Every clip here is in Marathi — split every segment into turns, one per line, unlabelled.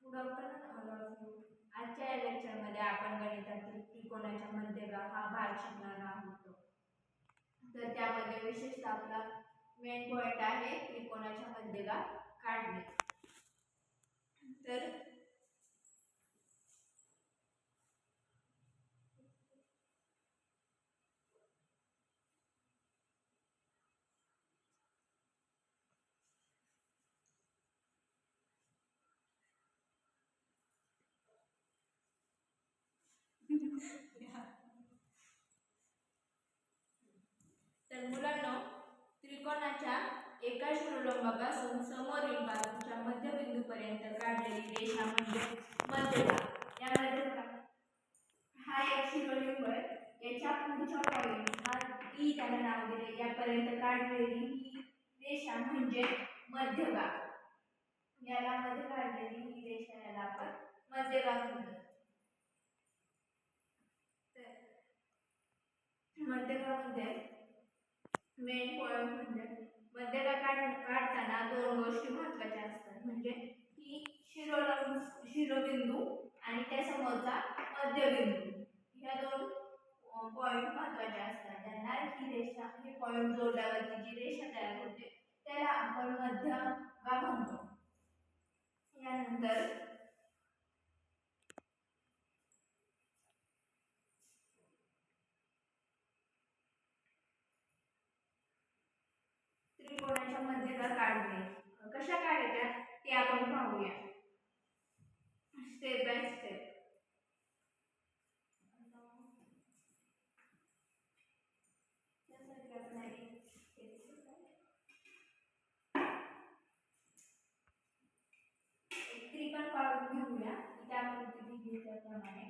Good afternoon all of you. आजच्या या लेक्चरमध्ये आपण गणितातील त्रिकोणाच्या मध्यभाग हा भाग शिकणार आहोत. तर त्यामध्ये विशेषतः आपला मेन पॉइंट आहे त्रिकोणाच्या मध्यभाग काढणे. तर तर मुलांनो, त्रिकोणाच्या एका शिरोलंबापासून समोरील बाजूच्या मध्यबिंदूपर्यंत काढलेली रेषा म्हणजे मध्यभाग. या मध्यभाग हा एक शिरोलिंब आहे. याच्या पुढच्या पॉइंट हा ई त्याला नाव दिले, यापर्यंत काढलेली ही रेषा म्हणजे मध्यभाग. याला मध्ये काढलेली ही रेषा याला आपण मध्यभाग म्हणतो. मध्यभागामध्ये मेन पॉइंट म्हणजे मध्यभाग काढताना दोन गोष्टी महत्त्वाच्या असतात, म्हणजे ही शिरोबिंदू आणि त्या समोरचा मध्यबिंदू. ह्या दोन पॉइंट महत्त्वाचे असतात. त्यांना ही रेषा हे पॉइंट जोडल्यावरती जी रेषा तयार होते त्याला आपण मध्यभाग म्हणतो. यानंतर त्रिकोणाच्या मध्यभाग काढणे कशा काढायच्या ते आपण पाहूया स्टेप बाय स्टेप. त्रिकोण काढून घेऊया त्यामध्ये दिल्याप्रमाणे.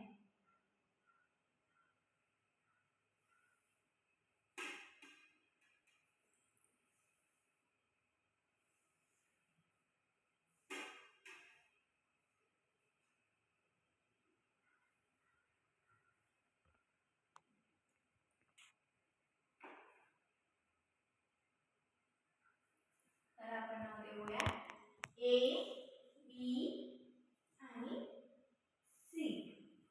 तर आपण नाव देऊया ए बी आणि सी.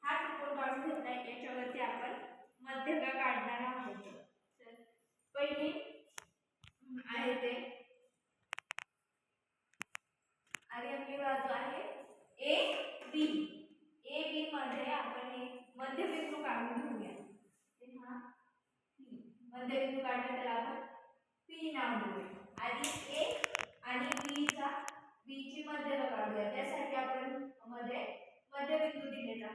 हा त्रिकोण काढून घेतलाय. याच्यावरती आपण मध्यभाग काढणार आहोत. तर पहिली आहे ते आणि आपली बाजू आहे ए बी. ए बी मध्ये आपण एक मध्यबिंदू काढून घेऊया. हा मध्यबिंदू काढला तर आपण पी नाव देऊया. आधी ए आणि बी ची मध्यभाग काढूया. त्यासाठी आपण मध्ये मध्यबिंदू दिलेला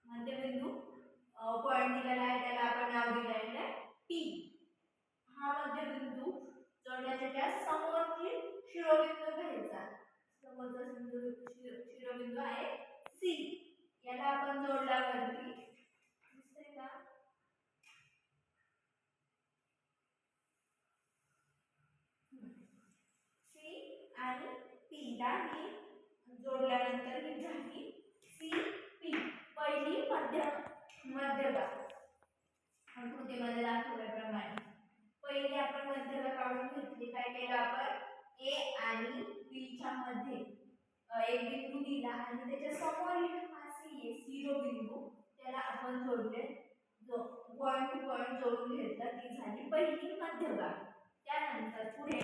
मध्यबिंदू पॉइंट दिलेला आहे, त्याला आपण नाव दिलेलं आहे पी. हा मध्यबिंदू जोडण्याच्या समोरची शिरोबिंदू घ्यायचा. समोरचा शिरोबिंदू आहे सी. याला आपण जोडल्यावरती दिसते का सी आणि पी ही जोडल्यानंतर ही झाली सी पी. पहिली मध्यभाग आकृतीमध्ये दाखवल्याप्रमाणे पहिली आपण मध्यभाग काढून घेतली. काय केलं आपण ए आणि बी च्या मध्ये एक बिंदू दिला आणि त्याच्या समोरील हा सी शिरोबिंदू त्याला आपण जोडले. पॉइंट टू पॉइंट जोडून घेतला. ती झाली पहिली मध्यभाग. त्यानंतर पुढे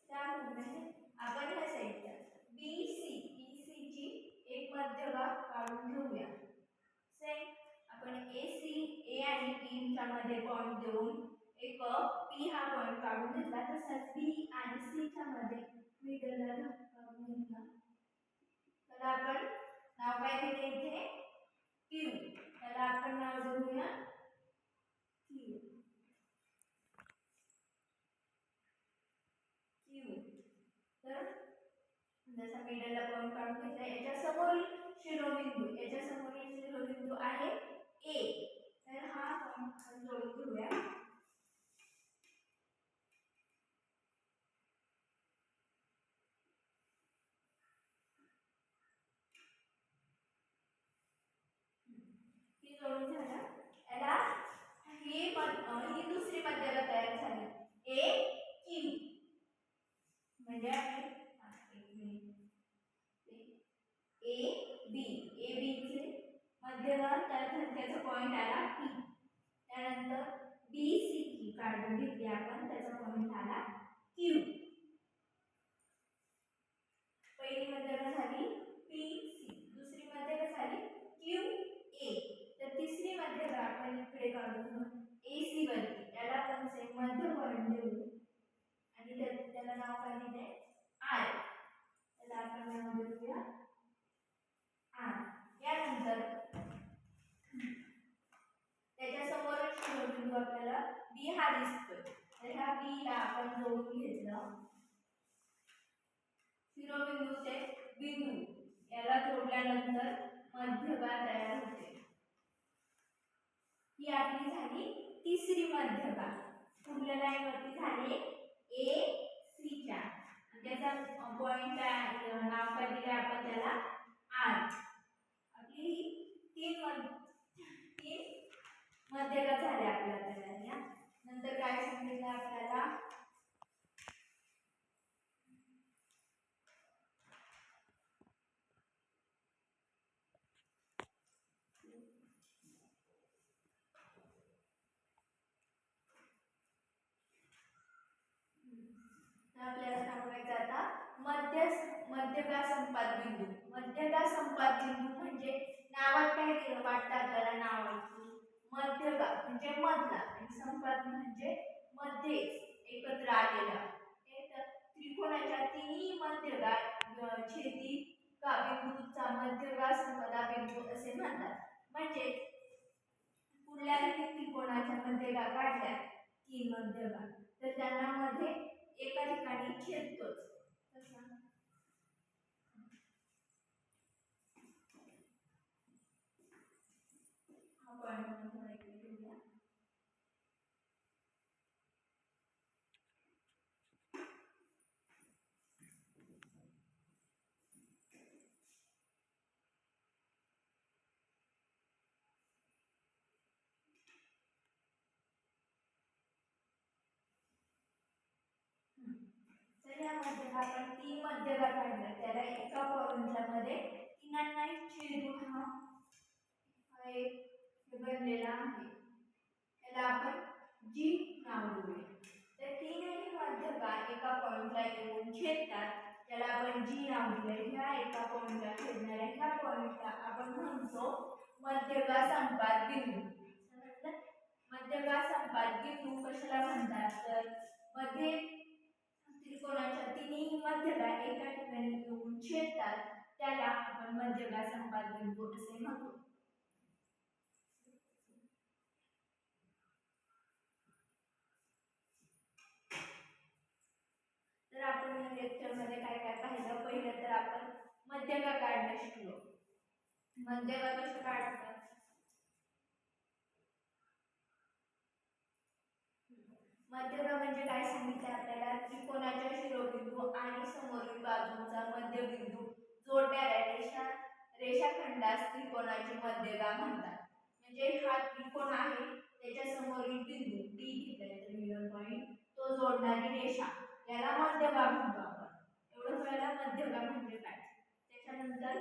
आपण ह्या साईडला बी सी ची एक मध्यभाग काढून घेऊया. सेम आपण ए आणि बी च्या मध्ये पॉइंट देऊन एक पी हा पॉइंट काढून घेतला. तसंच बी आणि सी च्या मध्ये मिडलला काढून घेतला. तर आपण नाव काय दिले इथे क्यू. त्याला आपण नाव देऊया क्यू. तर जसा मिडलला पॉइंट काढून घेतला. याच्या समोरील शिरोबिंदू आहे ए. तर हा पॉइंट आपण जोडून घेऊया. ही जोडून झाला. याला ही दुसरी मध्यभाग तयार शिरोबिंदू आपल्याला बी हा दिसतोय. तर ह्या बी ला आपण जोडून घेतलं. शिरोबिंदू ते बिंदू याला जोडल्यानंतर मध्यगा तयार होते. ही आपली झाली तिसरी मध्यगा. पुढल्या लाईन वरती झाली ए सी च्या. त्याचा पॉइंट नाव काय दिले आपण त्याला आर. आपली तीन मध्यगा झाल्या आपल्याला. नंतर काय सांगितलं आपल्याला आपल्याला सांगायचं आता मध्यगा संपात बिंदू. मध्यगा संपात बिंदू म्हणजे नावात काय वाटतं आपल्याला नाव मध्यगा म्हणजे मधला आणि संपात म्हणजे मध्ये एकत्र आलेला. त्रिकोणाच्या तिन्ही मध्यगा छेदी का बिंदूचा मध्यगा संपदा बिंदू असे म्हणतात. म्हणजे कुठल्याही त्रिकोणाच्या मध्यगा काढल्या तीन मध्यगा तर त्यांना मध्ये एका ठिकाणी छेदतोच. तर यामध्ये आपण तीन मध्यगा काढल्या त्याला एका पॉइंटला मध्ये तीनांना छेदून हा एक बनलेला आहे. त्याला आपण जी नाव देऊया. तर तीनही मध्यगा एका पॉइंटला येऊन छेदतात त्याला आपण जी नाव दिले. ह्या एका पॉइंटला छेदणाऱ्या ह्या पॉइंटला आपण म्हणतो मध्यगा संपात बिंदू. मध्यगा संपात बिंदू कशाला म्हणतात तर मध्ये त्रिकोणाच्या तिन्ही मध्यगा एका ठिकाणी येऊन छेदतात त्याला आपण मध्यगा संपात बिंदू असे म्हणतो. तर आपण या लेक्चर मध्ये काय काय पाहिलं. पहिलं तर आपण मध्यगा काढणं शिकलो. मध्यगा कसे काढतात मध्यगा म्हणजे काय सांगितलं आपल्याला त्रिकोणाच्या शिरोबिंदू आणि समोरील बाजूंचा मध्यबिंदू जोडणाऱ्या रेषाखंडास त्रिकोणाची मध्यगा म्हणतात. म्हणजे हा त्रिकोण आहे त्याच्या समोरील बिंदू डी घेतलाय तर मिडल पॉइंट तो जोडणारी रेषा याला मध्यगा म्हणतो आपण. एवढं कळलं मध्यगा म्हणजे काय. त्याच्यानंतर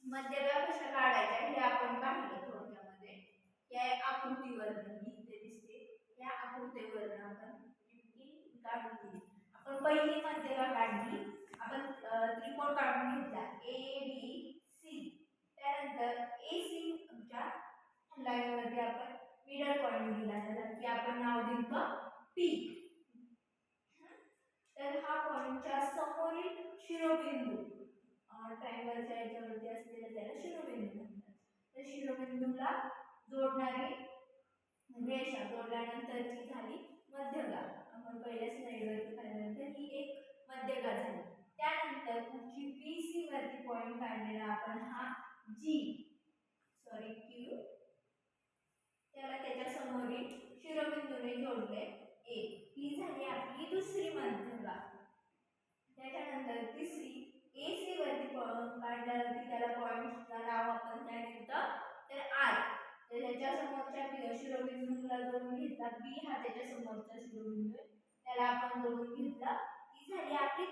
मध्यगा कशा काढायच्या हे आपण पाहिलं थोडक्यामध्ये. या आकृतीवरून इथे दिसते या आकृतीवरून आपण काढून दिली. आपण पहिली मध्यगा काढली. आपण त्रिकोण काढून घेतला ए बी सी. त्यानंतर ए सी च्या लाईनमध्ये आपण मिडल पॉइंट दिला त्याला की आपण नाव दिलं पी. तर हा पॉइंटच्या समोरील शिरोबिंदू ट्रायंगलच्या याच्यावरती असलेला त्याला शिरोबिंदू म्हणतात. तर शिरोबिंदूला जोडणारी रेषा जोडल्यानंतरची झाली मध्यगा. आपण पहिल्या स्लाइडवरती पाहिल्यानंतर ही एक मध्यगा झाली. त्यानंतर पुढची बी सी वरती पॉइंट काढलेला आपण हा जी क्यू त्याला त्याच्या समोरील शिरोबिंदूने जोडले ए. ही झाली आपली दुसरी मध्यगा. त्याच्यानंतर तिसरी ए सी वरती काढल्यावरती त्याला पॉइंटचं नाव आपण काय दिलं तर आर. तर त्याच्या समोरच्या शिरोबिंदूला जोडून घेतला बी हा त्याच्या समोरचा शिरोबिंदू त्याला आपण जोडून घेतला. ही झाली आपली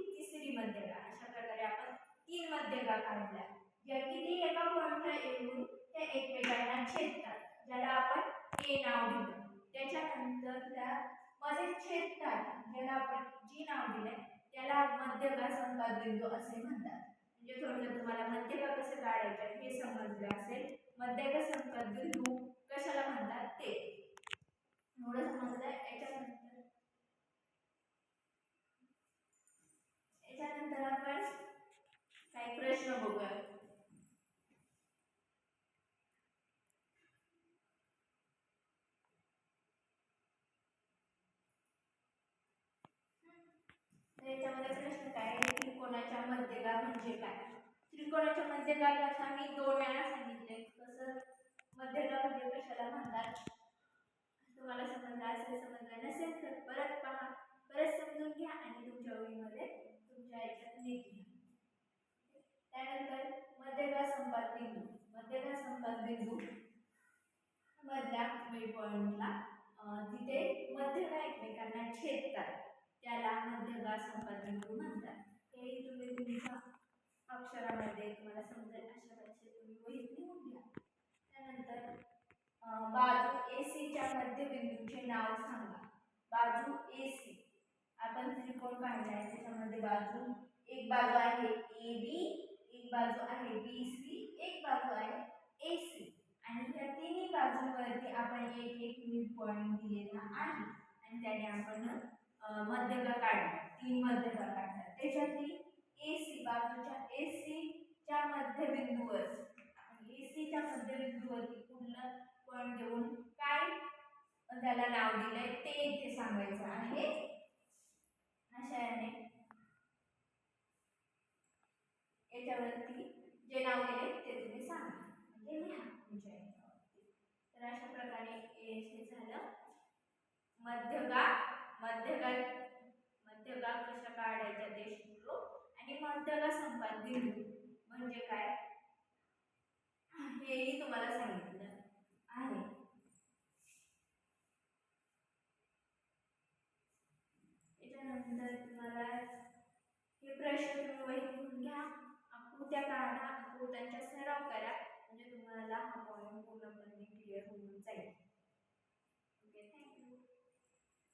तिसरी मध्यगा. अशा प्रकारे आपण तीन मध्यगा काढल्या ज्या किती एका पॉइंटला येऊन त्या एकमेकांना छेदतात ज्याला आपण ए नाव दिलं. त्याच्यानंतर त्या मध्ये छेदतात ज्याला आपण जी नाव दिले त्याला मध्यगा संपात बिंदू असे म्हणतात. म्हणजे थोडक्यात तुम्हाला मध्यगा कसे काढायचे हे समजले असेल. मध्यगा संपात बिंदू कशाला म्हणतात ते एवढं समजलं. याच्यानंतर आपण काही प्रश्न बघूया. याच्यामध्ये प्रश्न काय आहे, त्रिकोणाच्या मध्यभाग म्हणजे काय? त्रिकोणाच्या मध्यभागाचा मी 2 वेळा सांगितले. कसं मध्यभाग म्हणजे कशाला म्हणतात, तुम्हाला समजलं असेल, समजलं नसेल तर परत पहा, परत समजून घ्या आणि तुमच्या ओळीमध्ये तुमच्या याच्यात नीट घ्या. त्यानंतर मध्यभाग संपात बिंदू. मध्यभाग संपात बिंदू मधल्या मिड पॉइंटला जिथे मध्यभाग एकमेकांना छेदतात त्याला मध्यभाग संपात बिंदू म्हणतात. हे तुम्ही तुमच्या अक्षरामध्ये तुम्हाला समजेल अशा प्रकारे तुम्ही वहीत लिहून घ्या. त्यानंतर बाजू AC च्या मध्यबिंदूचे नाव सांगा. बाजू AC आपण त्रिकोण काढला आहे, त्याच्यामध्ये बाजू एक बाजू आहे AB, एक बाजू आहे BC, एक बाजू आहे AC आणि या तिन्ही बाजूंवरती आपण एक एक मिड पॉइंट दिलेला आहे आणि त्याने आपण मध्यभाग काढला, 3 मध्यभाग काढला. त्याच्यातली AC बाजूच्या AC च्या मध्यबिंदूवर AC च्या मध्यबिंदूवरती पूर्ण पॉइंट देऊन काय त्याला नाव दिलंय ते इथे सांगायचं आहे. अशा याने याच्यावरती जे नाव दिले ते तुम्ही सांगा, म्हणजे लिहा तुमच्या याच्यावरती. तर अशा प्रकारे हे झालं मध्यभाग. मध्यभाग कशा काढायचा ते शिकलो आणि मध्यभाग संपात बिंदू म्हणजे काय हेही तुम्हाला सांगितलं आहे. त्याच्यानंतर तुम्हाला हे प्रश्न तुम्ही वहीत लिहून घ्या, आकृत्या काढा, आकृत्यांचा सराव करा, म्हणजे तुम्हाला हा पॉईंट पूर्णपणे क्लिअर होऊन जाईल.